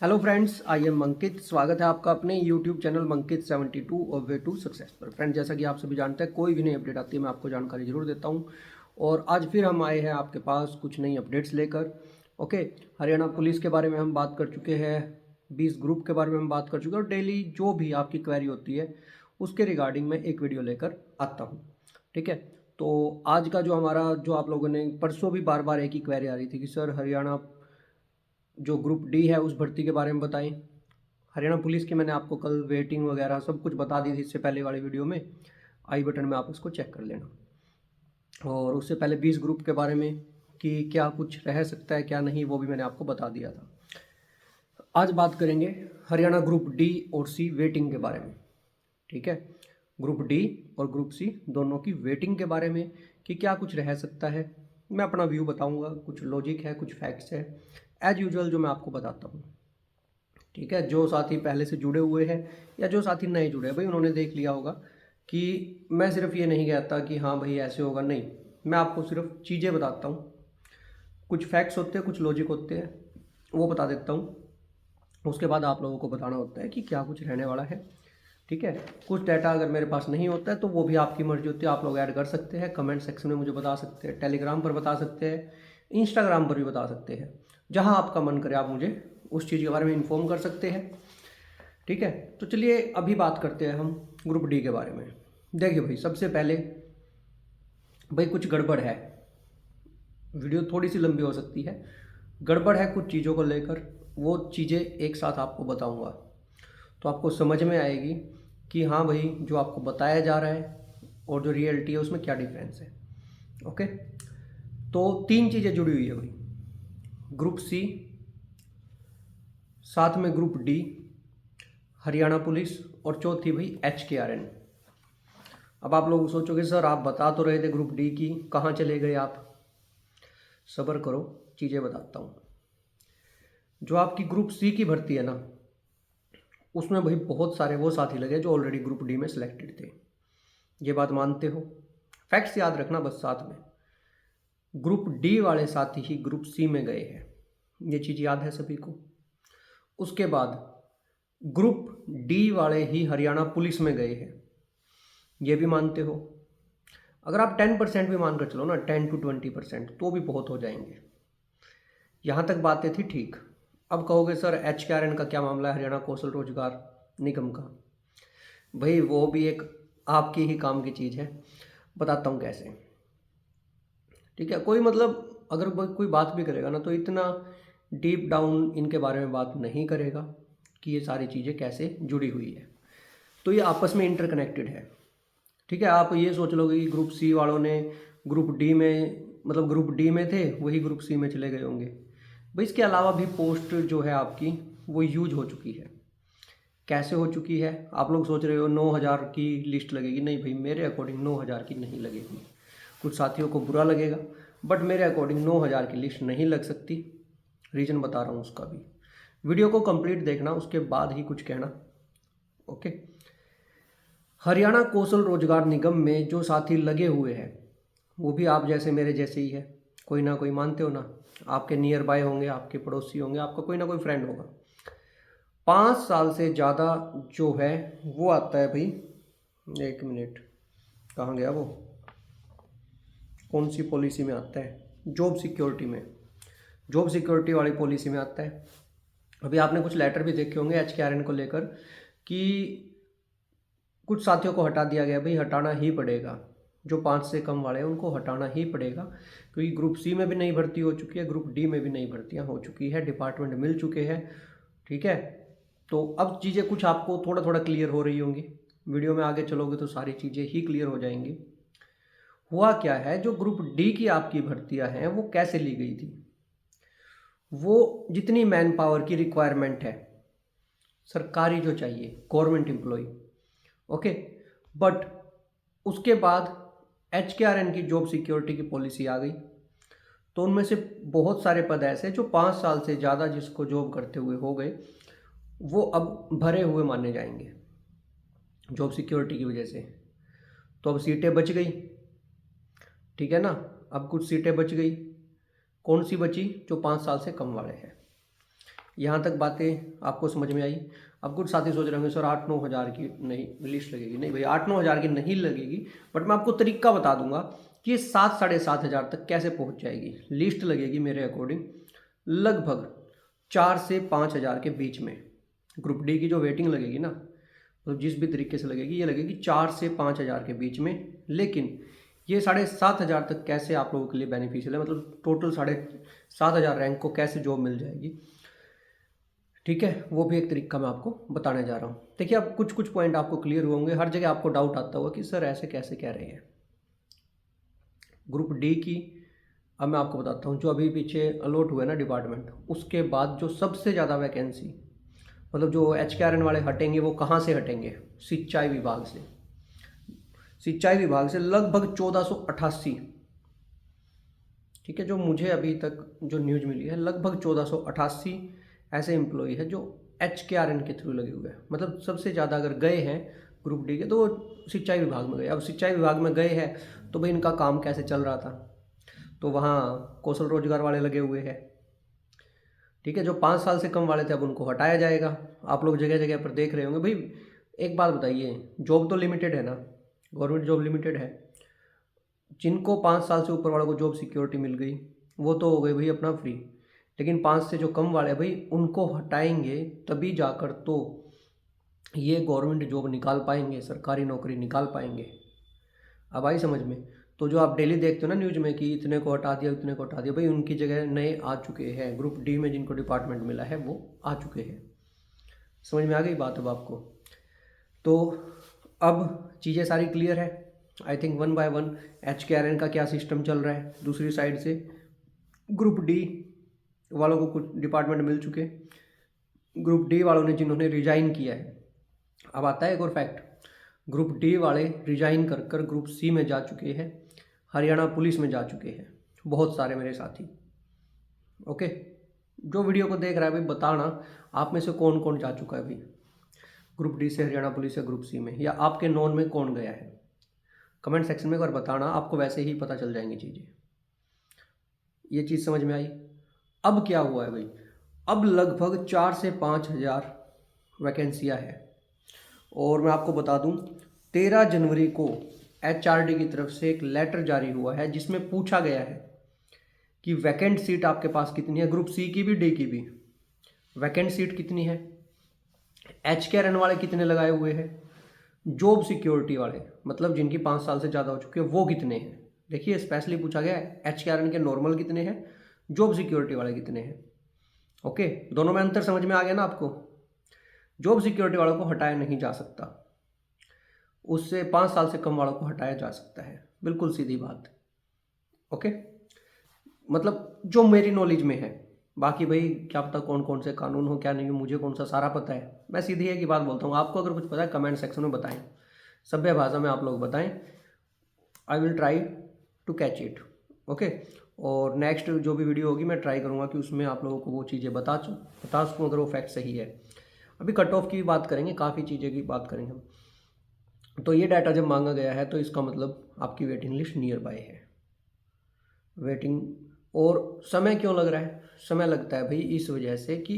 Hello friends, I am अंकित। स्वागत है आपका अपने यूट्यूब चैनल मंकित 72 और वे टू सक्सेस पर। फ्रेंड, जैसा कि आप सभी जानते हैं, कोई भी नई अपडेट आती है मैं आपको जानकारी जरूर देता हूं। और आज फिर हम आए हैं आपके पास कुछ नई अपडेट्स लेकर। ओके, हरियाणा पुलिस के बारे में हम बात कर चुके हैं, 20 ग्रुप के बारे में हम बात कर चुके हैं, और डेली जो भी आपकी क्वेरी होती है उसके रिगार्डिंग मैं एक वीडियो लेकर आता हूँ। ठीक है, तो आज का जो हमारा जो आप लोगों ने परसों भी बार बार एक ही क्वेरी आ रही थी कि सर हरियाणा जो ग्रुप डी है उस भर्ती के बारे में बताएं। हरियाणा पुलिस की मैंने आपको कल वेटिंग वगैरह सब कुछ बता दी थी इससे पहले वाली वीडियो में, आई बटन में आप इसको चेक कर लेना। और उससे पहले 20 ग्रुप के बारे में कि क्या कुछ रह सकता है क्या नहीं, वो भी मैंने आपको बता दिया था। आज बात करेंगे हरियाणा ग्रुप डी और सी वेटिंग के बारे में। ठीक है, ग्रुप डी और ग्रुप सी दोनों की वेटिंग के बारे में कि क्या कुछ रह सकता है। मैं अपना व्यू बताऊंगा, कुछ लॉजिक है, कुछ फैक्ट्स है, एज यूजुअल जो मैं आपको बताता हूँ। ठीक है, जो साथी पहले से जुड़े हुए हैं या जो साथी नए जुड़े हैं भाई, उन्होंने देख लिया होगा कि मैं सिर्फ ये नहीं कहता कि हाँ भाई ऐसे होगा, नहीं, मैं आपको सिर्फ चीज़ें बताता हूँ। कुछ फैक्ट्स होते हैं, कुछ लॉजिक होते हैं, वो बता देता हूँ। उसके बाद आप लोगों को बताना होता है कि क्या कुछ रहने वाला है। ठीक है, कुछ डाटा अगर मेरे पास नहीं होता है तो वो भी आपकी मर्जी होती है, आप लोग ऐड कर सकते हैं, कमेंट सेक्शन में मुझे बता सकते हैं, टेलीग्राम पर बता सकते हैं, इंस्टाग्राम पर भी बता सकते हैं, जहां आपका मन करे आप मुझे उस चीज़ के बारे में इन्फॉर्म कर सकते हैं। ठीक है, तो चलिए अभी बात करते हैं हम ग्रुप डी के बारे में। देखिए भाई, सबसे पहले भाई कुछ गड़बड़ है, वीडियो थोड़ी सी लंबी हो सकती है, गड़बड़ है कुछ चीज़ों को लेकर, वो चीज़ें एक साथ आपको बताऊंगा तो आपको समझ में आएगी कि हाँ भाई जो आपको बताया जा रहा है और जो रियलिटी है उसमें क्या डिफरेंस है। ओके, तो तीन चीज़ें जुड़ी हुई है भाई, ग्रुप सी, साथ में ग्रुप डी, हरियाणा पुलिस, और चौथी भाई HKRN। अब आप लोग सोचोगे सर आप बता तो रहे थे ग्रुप डी की, कहाँ चले गए आप? सब्र करो, चीज़ें बताता हूँ। जो आपकी ग्रुप सी की भर्ती है ना, उसमें भाई बहुत सारे वो साथी लगे जो ऑलरेडी ग्रुप डी में सिलेक्टेड थे। ये बात मानते हो? फैक्ट्स याद रखना बस साथ में। ग्रुप डी वाले साथी ही ग्रुप सी में गए हैं, ये चीज़ याद है सभी को। उसके बाद ग्रुप डी वाले ही हरियाणा पुलिस में गए हैं, ये भी मानते हो? अगर आप 10% भी मानकर चलो ना, 10 to 20%, तो भी बहुत हो जाएंगे। यहाँ तक बातें थी ठीक। अब कहोगे सर HKRN का क्या मामला है, हरियाणा कौशल रोजगार निगम का? भाई वो भी एक आपकी ही काम की चीज़ है, बताता हूँ कैसे। ठीक है, कोई मतलब अगर कोई बात भी करेगा ना तो इतना डीप डाउन इनके बारे में बात नहीं करेगा कि ये सारी चीज़ें कैसे जुड़ी हुई है। तो ये आपस में इंटरकनेक्टेड है। ठीक है, आप ये सोच लोगे कि ग्रुप सी वालों ने ग्रुप डी में, मतलब ग्रुप डी में थे वही ग्रुप सी में चले गए होंगे। भाई इसके अलावा भी पोस्ट जो है आपकी वो यूज हो चुकी है। कैसे हो चुकी है? आप लोग सोच रहे हो 9,000 की लिस्ट लगेगी, नहीं भाई, मेरे अकॉर्डिंग 9,000 की नहीं लगेगी। कुछ साथियों को बुरा लगेगा, बट मेरे अकॉर्डिंग 9,000 की लिस्ट नहीं लग सकती। रीज़न बता रहा हूँ उसका भी, वीडियो को कंप्लीट देखना, उसके बाद ही कुछ कहना। ओके, हरियाणा कौशल रोजगार निगम में जो साथी लगे हुए हैं वो भी आप जैसे मेरे जैसे ही है, कोई ना कोई, मानते हो ना? आपके नियर बाय होंगे, आपके पड़ोसी होंगे, आपका कोई ना कोई फ्रेंड होगा। 5 साल से ज़्यादा जो है वो आता है भाई, 1 मिनट, कहाँ गया वो, कौन सी पॉलिसी में आता है? जॉब सिक्योरिटी में, जॉब सिक्योरिटी वाली पॉलिसी में आता है। अभी आपने कुछ लेटर भी देखे होंगे HKRN को लेकर कि कुछ साथियों को हटा दिया गया। भाई हटाना ही पड़ेगा, जो 5 से कम वाले हैं उनको हटाना ही पड़ेगा, क्योंकि ग्रुप सी में भी नई भर्ती हो चुकी है, ग्रुप डी में भी नई भर्तियां हो चुकी है, डिपार्टमेंट मिल चुके हैं। ठीक है, तो अब चीज़ें कुछ आपको थोड़ा थोड़ा क्लियर हो रही होंगी, वीडियो में आगे चलोगे तो सारी चीज़ें ही क्लियर हो जाएंगी। हुआ क्या है, जो ग्रुप डी की आपकी भर्तियां हैं वो कैसे ली गई थी? वो जितनी मैन पावर की रिक्वायरमेंट है, सरकारी जो चाहिए, गवर्नमेंट एम्प्लॉय, ओके, बट उसके बाद HKRN की जॉब सिक्योरिटी की पॉलिसी आ गई, तो उनमें से बहुत सारे पद ऐसे जो 5 साल से ज़्यादा जिसको जॉब करते हुए हो गए, वो अब भरे हुए माने जाएंगे जॉब सिक्योरिटी की वजह से। तो अब सीटें बच गई, ठीक है ना? अब कुछ सीटें बच गई, कौन सी बची? जो 5 साल से कम वाले हैं। यहाँ तक बातें आपको समझ में आई। अब कुछ साथी सोच रहे होंगे सर 8-9 हज़ार की नहीं लिस्ट लगेगी। नहीं भाई 8-9 हज़ार की नहीं लगेगी, बट मैं आपको तरीका बता दूंगा कि ये 7-7.5 हज़ार तक कैसे पहुँच जाएगी। लिस्ट लगेगी मेरे अकॉर्डिंग लगभग 4 से 5 हज़ार के बीच में। ग्रुप डी की जो वेटिंग लगेगी ना, मतलब जिस भी तरीके से लगेगी, ये लगेगी 4 से 5 हज़ार के बीच में। लेकिन ये 7.5 हज़ार तक कैसे आप लोगों के लिए बेनिफिशियल है, मतलब टोटल 7.5 हज़ार रैंक को कैसे जॉब मिल जाएगी, ठीक है, वो भी एक तरीका मैं आपको बताने जा रहा हूँ। देखिए अब कुछ कुछ पॉइंट आपको क्लियर होंगे। हर जगह आपको डाउट आता होगा कि सर ऐसे कैसे कह रहे हैं। ग्रुप डी की अब मैं आपको बताता हूँ, जो अभी पीछे अलॉट हुआ है ना डिपार्टमेंट, उसके बाद जो सबसे ज़्यादा वैकेंसी, मतलब जो HKRN वाले हटेंगे वो कहाँ से हटेंगे, सिंचाई विभाग से। सिंचाई विभाग से लगभग 1488, ठीक है, जो मुझे अभी तक जो न्यूज़ मिली है लगभग 1488 ऐसे एम्प्लॉय है जो HKRN के थ्रू लगे हुए हैं। मतलब सबसे ज़्यादा अगर गए हैं ग्रुप डी के तो वो सिंचाई विभाग में गए। अब सिंचाई विभाग में गए हैं तो भाई इनका काम कैसे चल रहा था, तो वहाँ कौशल रोजगार वाले लगे हुए हैं, ठीक है। जो 5 साल से कम वाले थे अब उनको हटाया जाएगा। आप लोग जगह जगह पर देख रहे होंगे। भाई एक बात बताइए, जॉब तो लिमिटेड है ना, गवर्नमेंट जॉब लिमिटेड है। जिनको 5 साल से ऊपर वालों को जॉब सिक्योरिटी मिल गई वो तो हो गए भाई अपना फ्री, लेकिन 5 से जो कम वाले भाई उनको हटाएंगे तभी जाकर तो ये गवर्नमेंट जॉब निकाल पाएंगे, सरकारी नौकरी निकाल पाएंगे। अब आई समझ में। तो जो आप डेली देखते हो ना न्यूज़ में कि इतने को हटा दिया इतने को हटा दिया, भाई उनकी जगह नए आ चुके हैं। ग्रुप डी में जिनको डिपार्टमेंट मिला है वो आ चुके हैं। समझ में आ गई बात अब आपको। तो अब चीज़ें सारी क्लियर है। I think one by one HKRN का क्या सिस्टम चल रहा है। दूसरी साइड से ग्रुप डी वालों को कुछ डिपार्टमेंट मिल चुके। ग्रुप डी वालों ने जिन्होंने रिजाइन किया है, अब आता है एक और फैक्ट, ग्रुप डी वाले रिजाइन कर कर ग्रुप सी में जा चुके हैं, हरियाणा पुलिस में जा चुके हैं बहुत सारे मेरे साथी। ओके, जो वीडियो को देख रहा है भाई बताना आप में से कौन कौन जा चुका है अभी ग्रुप डी से हरियाणा पुलिस या ग्रुप सी में, या आपके नॉन में कौन गया है। कमेंट सेक्शन में एक बार बताना, आपको वैसे ही पता चल जाएंगी चीज़ें। ये चीज़ समझ में आई। अब क्या हुआ है भाई, अब लगभग 4 से 5 हज़ार वैकेंसियाँ है। और मैं आपको बता दूं 13 जनवरी को HRD की तरफ से एक लेटर जारी हुआ है जिसमें पूछा गया है कि वैकेंट सीट आपके पास कितनी है, ग्रुप सी की भी डी की भी वैकेंट सीट कितनी है, HKRN वाले कितने लगाए हुए हैं, जॉब सिक्योरिटी वाले मतलब जिनकी 5 साल से ज़्यादा हो चुकी है वो कितने हैं। देखिए स्पेशली पूछा गया है HKRN के नॉर्मल कितने हैं, जॉब सिक्योरिटी वाले कितने हैं। ओके, दोनों में अंतर समझ में आ गया ना आपको। जॉब सिक्योरिटी वालों को हटाया नहीं जा सकता, उससे 5 साल से कम वालों को हटाया जा सकता है, बिल्कुल सीधी बात। ओके, मतलब जो मेरी नॉलेज में है, बाकी भाई क्या पता कौन कौन से कानून हो क्या नहीं हो, मुझे कौन सा सारा पता है। मैं सीधी एक ही बात बोलता हूँ, आपको अगर कुछ पता है कमेंट सेक्शन में बताएं, सभ्य भाषा में आप लोग बताएं। I will try to catch it. Okay, और नेक्स्ट जो भी वीडियो होगी मैं ट्राई करूँगा कि उसमें आप लोगों को वो चीज़ें बता सकूँ अगर वो फैक्ट सही है। अभी कट ऑफ की भी बात करेंगे, काफ़ी चीज़ें की बात करेंगे हम। तो ये डाटा जब मांगा गया है तो इसका मतलब आपकी वेटिंग लिस्ट नियर बाय है। वेटिंग, और समय क्यों लग रहा है, समय लगता है भाई इस वजह से कि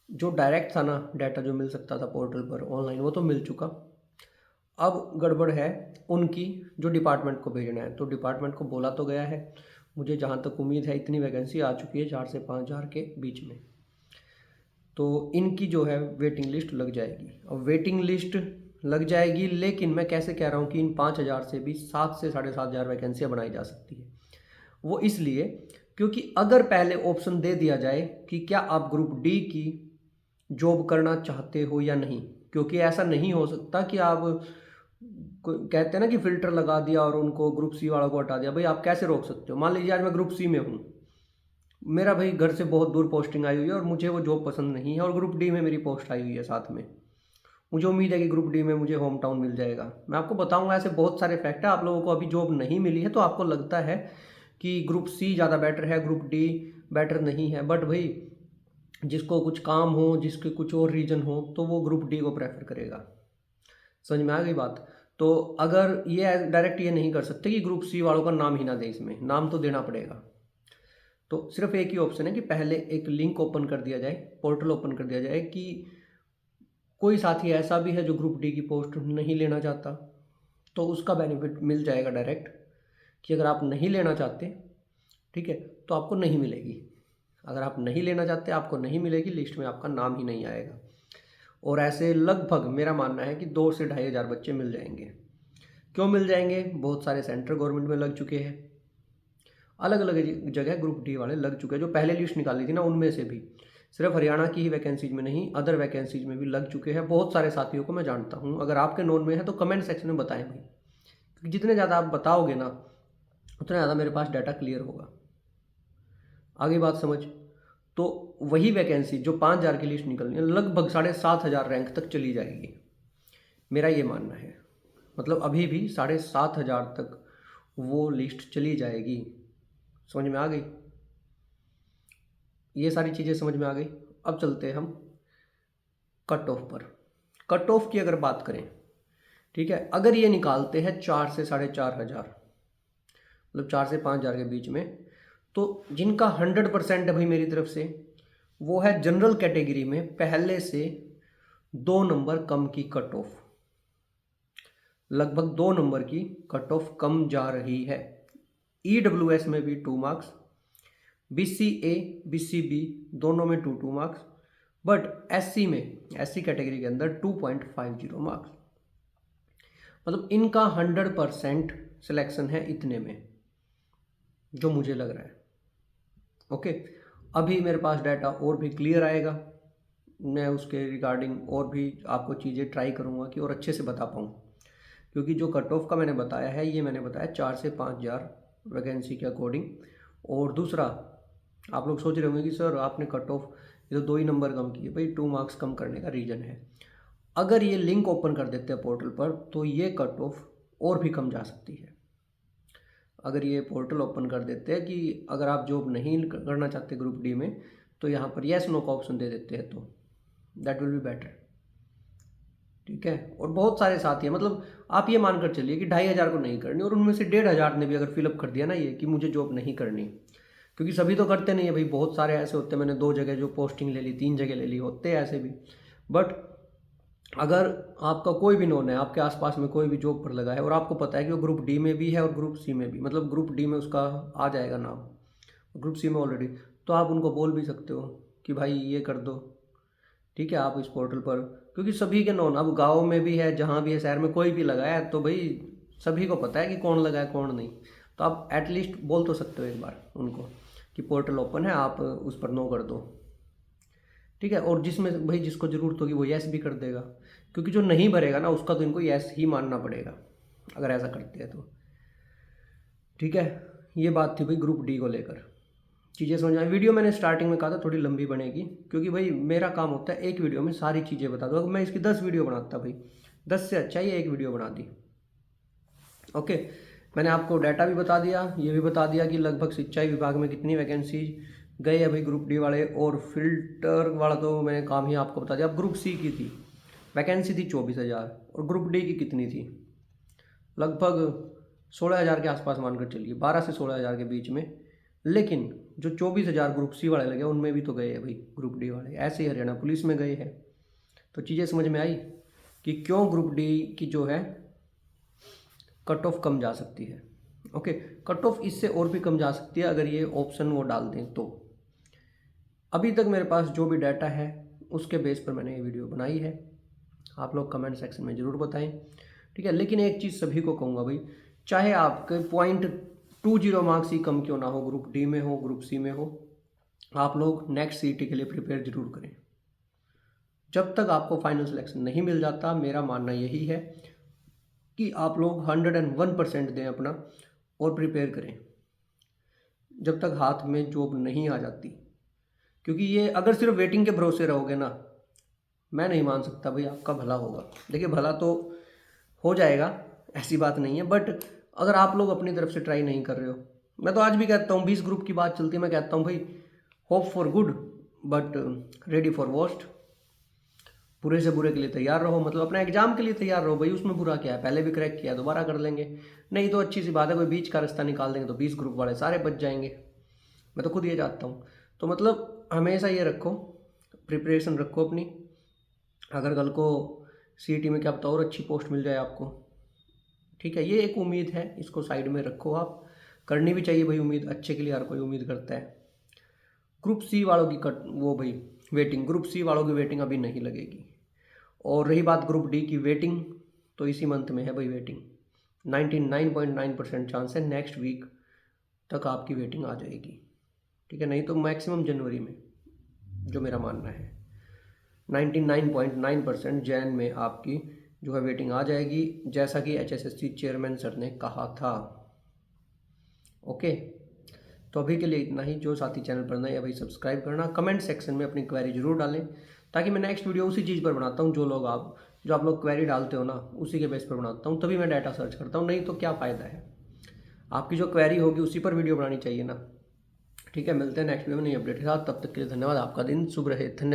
जो डायरेक्ट था ना डाटा जो मिल सकता था पोर्टल पर ऑनलाइन वो तो मिल चुका। अब गड़बड़ है उनकी जो डिपार्टमेंट को भेजना है, तो डिपार्टमेंट को बोला तो गया है, मुझे जहाँ तक उम्मीद है इतनी वैकेंसी आ चुकी है 4 से 5 हज़ार के बीच में, तो इनकी जो है वेटिंग लिस्ट लग जाएगी। अब वेटिंग लिस्ट लग जाएगी, लेकिन मैं कैसे कह रहा हूँ कि इन 5 हज़ार से भी 7 से 7.5 हज़ार वैकेंसियाँ बनाई जा सकती है। वो इसलिए क्योंकि अगर पहले ऑप्शन दे दिया जाए कि क्या आप ग्रुप डी की जॉब करना चाहते हो या नहीं, क्योंकि ऐसा नहीं हो सकता कि आप कहते हैं ना कि फ़िल्टर लगा दिया और उनको ग्रुप सी वालों को हटा दिया। भाई आप कैसे रोक सकते हो। मान लीजिए आज मैं ग्रुप सी में हूँ, मेरा भाई घर से बहुत दूर पोस्टिंग आई हुई है और मुझे वो जॉब पसंद नहीं है, और ग्रुप डी में मेरी पोस्ट आई हुई है साथ में, मुझे उम्मीद है कि ग्रुप डी में मुझे होम टाउन मिल जाएगा। मैं आपको बताऊंगा ऐसे बहुत सारे फैक्ट है। आप लोगों को अभी जॉब नहीं मिली है तो आपको लगता है कि ग्रुप सी ज़्यादा बेटर है, ग्रुप डी बेटर नहीं है, बट भाई जिसको कुछ काम हो, जिसके कुछ और रीजन हो, तो वो ग्रुप डी को प्रेफर करेगा। समझ में आ गई बात। तो अगर ये डायरेक्ट ये नहीं कर सकते कि ग्रुप सी वालों का नाम ही ना दे, इसमें नाम तो देना पड़ेगा। तो सिर्फ एक ही ऑप्शन है कि पहले एक लिंक ओपन कर दिया जाए, पोर्टल ओपन कर दिया जाए कि कोई साथी ऐसा भी है जो ग्रुप डी की पोस्ट नहीं लेना चाहता, तो उसका बेनिफिट मिल जाएगा डायरेक्ट कि अगर आप नहीं लेना चाहते, ठीक है, तो आपको नहीं मिलेगी। अगर आप नहीं लेना चाहते आपको नहीं मिलेगी, लिस्ट में आपका नाम ही नहीं आएगा। और ऐसे लगभग मेरा मानना है कि 2 से 2,500 बच्चे मिल जाएंगे। क्यों मिल जाएंगे? बहुत सारे सेंटर गवर्नमेंट में लग चुके हैं, अलग अलग जगह ग्रुप डी वाले लग चुके हैं। जो पहले लिस्ट निकाली थी ना, उनमें से भी सिर्फ हरियाणा की ही वैकेंसीज में नहीं, अदर वैकेंसीज में भी लग चुके हैं। बहुत सारे साथियों को मैं जानता हूँ। अगर आपके नोन में है तो कमेंट सेक्शन में बताएं भाई, क्योंकि जितने ज़्यादा आप बताओगे ना उतना ज़्यादा मेरे पास डाटा क्लियर होगा। आगे बात समझ। तो वही वैकेंसी जो 5,000 की लिस्ट निकलनी है, लगभग 7,500 रैंक तक चली जाएगी, मेरा ये मानना है। मतलब अभी भी 7,500 तक वो लिस्ट चली जाएगी। समझ में आ गई? ये सारी चीज़ें समझ में आ गई। अब चलते हैं हम कट ऑफ पर। कट ऑफ की अगर बात करें, ठीक है, अगर ये निकालते हैं 4 से 4,500, मतलब 4 से 5,000 के बीच में, तो जिनका 100% है भाई मेरी तरफ से, वो है जनरल कैटेगरी में पहले से 2 नंबर कम की कट ऑफ। लगभग 2 नंबर की कट ऑफ कम जा रही है। EWS में भी 2 मार्क्स, BCA BCB दोनों में 2 मार्क्स, बट SC में, SC कैटेगरी के अंदर 2.50 मार्क्स। मतलब इनका 100% सिलेक्शन है इतने में, जो मुझे लग रहा है। ओके, अभी मेरे पास डाटा और भी क्लियर आएगा, मैं उसके रिगार्डिंग और भी आपको चीज़ें ट्राई करूँगा कि और अच्छे से बता पाऊँ। क्योंकि जो कट ऑफ का मैंने बताया है, ये मैंने बताया 4 से 5,000 वैकेंसी के अकॉर्डिंग। और दूसरा, आप लोग सोच रहे होंगे कि सर आपने कट ऑफ ये तो 2 ही नंबर कम किए। भाई 2 मार्क्स कम करने का रीज़न है, अगर ये लिंक ओपन कर देते हैं पोर्टल पर तो ये कट ऑफ और भी कम जा सकती है। अगर ये पोर्टल ओपन कर देते हैं कि अगर आप जॉब नहीं करना चाहते ग्रुप डी में, तो यहाँ पर येस नो का ऑप्शन दे देते हैं, तो दैट विल बी बेटर। ठीक है, और बहुत सारे साथी हैं, मतलब आप ये मानकर चलिए कि 2,500 को नहीं करनी, और उनमें से 1,500 ने भी अगर फिलअप कर दिया ना ये कि मुझे जॉब नहीं करनी, क्योंकि सभी तो करते नहीं है भाई, बहुत सारे ऐसे होते हैं, मैंने 2 जगह जो पोस्टिंग ले ली, 3 जगह ले ली, होते हैं ऐसे भी। बट अगर आपका कोई भी नोन है, आपके आसपास में कोई भी जॉब पर लगा है और आपको पता है कि वो ग्रुप डी में भी है और ग्रुप सी में भी, मतलब ग्रुप डी में उसका आ जाएगा नाम, ग्रुप सी में ऑलरेडी, तो आप उनको बोल भी सकते हो कि भाई ये कर दो, ठीक है, आप इस पोर्टल पर, क्योंकि सभी के नोन, अब गाँव में भी है, जहाँ भी है, शहर में कोई भी लगा है, तो भाई सभी को पता है कि कौन लगा है कौन नहीं। तो आप एटलीस्ट बोल तो सकते हो एक बार उनको कि पोर्टल ओपन है, आप उस पर नो कर दो, ठीक है। और जिसमें भाई जिसको ज़रूरत होगी वो यस भी कर देगा, क्योंकि जो नहीं भरेगा ना उसका तो इनको यस ही मानना पड़ेगा अगर ऐसा करते हैं तो, ठीक है। ये बात थी भाई ग्रुप डी को लेकर, चीज़ें समझ आई। वीडियो मैंने स्टार्टिंग में कहा था थोड़ी लंबी बनेगी, क्योंकि भाई मेरा काम होता है एक वीडियो में सारी चीज़ें बता दो। अगर मैं इसकी 10 वीडियो बनाता भाई, 10 से अच्छा ये एक वीडियो बना दी। ओके, मैंने आपको डाटा भी बता दिया, ये भी बता दिया कि लगभग सिंचाई विभाग में कितनी वैकेंसी गए हैं भाई ग्रुप डी वाले, और फिल्टर वाला तो मैंने काम ही आपको बता दिया। अब ग्रुप सी की थी वैकेंसी थी 24,000, और ग्रुप डी की कितनी थी, लगभग 16,000 के आसपास मानकर चलिए, 12 से 16,000 के बीच में। लेकिन जो 24,000 ग्रुप सी वाले लगे उनमें भी तो गए हैं भाई ग्रुप डी वाले, ऐसे ही हरियाणा पुलिस में गए हैं। तो चीज़ें समझ में आई कि क्यों ग्रुप डी की जो है कट ऑफ कम जा सकती है। ओके, कट ऑफ इससे और भी कम जा सकती है अगर ये ऑप्शन वो डाल दें तो। अभी तक मेरे पास जो भी डाटा है उसके बेस पर मैंने ये वीडियो बनाई है, आप लोग कमेंट सेक्शन में ज़रूर बताएं, ठीक है। लेकिन एक चीज़ सभी को कहूँगा भाई, चाहे आपके 0.20 मार्क्स ही कम क्यों ना हो, ग्रुप डी में हो ग्रुप सी में हो, आप लोग नेक्स्ट CET के लिए प्रिपेयर जरूर करें। जब तक आपको फाइनल सिलेक्शन नहीं मिल जाता, मेरा मानना यही है कि आप लोग 101% दें अपना और प्रिपेयर करें जब तक हाथ में जॉब नहीं आ जाती। क्योंकि ये अगर सिर्फ वेटिंग के भरोसे रहोगे ना, मैं नहीं मान सकता भाई आपका भला होगा। देखिए भला तो हो जाएगा, ऐसी बात नहीं है, बट अगर आप लोग अपनी तरफ से ट्राई नहीं कर रहे हो, मैं तो आज भी कहता हूँ 20 ग्रुप की बात चलती है, मैं कहता हूँ भाई hope for good but ready for worst, बुरे से बुरे के लिए तैयार रहो, मतलब अपने एग्जाम के लिए तैयार रहो भाई, उसमें बुरा क्या है, पहले भी क्रैक किया दोबारा कर लेंगे, नहीं तो अच्छी सी बात है, कोई बीच का रास्ता निकाल देंगे तो 20 ग्रुप वाले सारे बच जाएंगे। मैं तो खुद ये चाहता हूँ। तो मतलब हमेशा ये रखो, प्रिपरेशन रखो अपनी, अगर कल को सीईटी में क्या पता और अच्छी पोस्ट मिल जाए आपको, ठीक है। ये एक उम्मीद है, इसको साइड में रखो आप, करनी भी चाहिए भाई उम्मीद, अच्छे के लिए हर कोई उम्मीद करता है। ग्रुप सी वालों की वो भाई वेटिंग, ग्रुप सी वालों की वेटिंग अभी नहीं लगेगी। और रही बात ग्रुप डी की वेटिंग, तो इसी मंथ में है भाई वेटिंग, 99.9% चांस है नेक्स्ट वीक तक आपकी वेटिंग आ जाएगी, ठीक है। नहीं तो मैक्सिमम जनवरी में, जो मेरा मानना है 99.9% जैन में आपकी जो है वेटिंग आ जाएगी, जैसा कि HSSC चेयरमैन सर ने कहा था। ओके, तो अभी के लिए इतना ही। जो साथी चैनल पर नए हैं भाई सब्सक्राइब करना, कमेंट सेक्शन में अपनी क्वेरी जरूर डालें, ताकि मैं नेक्स्ट वीडियो उसी चीज़ पर बनाता हूँ, जो आप लोग क्वेरी डालते हो ना, उसी के बेस पर बनाता हूँ, तभी मैं डाटा सर्च करता हूँ। नहीं तो क्या फ़ायदा है, आपकी जो क्वेरी होगी उसी पर वीडियो बनानी चाहिए ना, ठीक है। मिलते हैं नेक्स्ट वीडियो में नई अपडेट के साथ, तब तक के लिए धन्यवाद। आपका दिन शुभ रहे, धन्यवाद।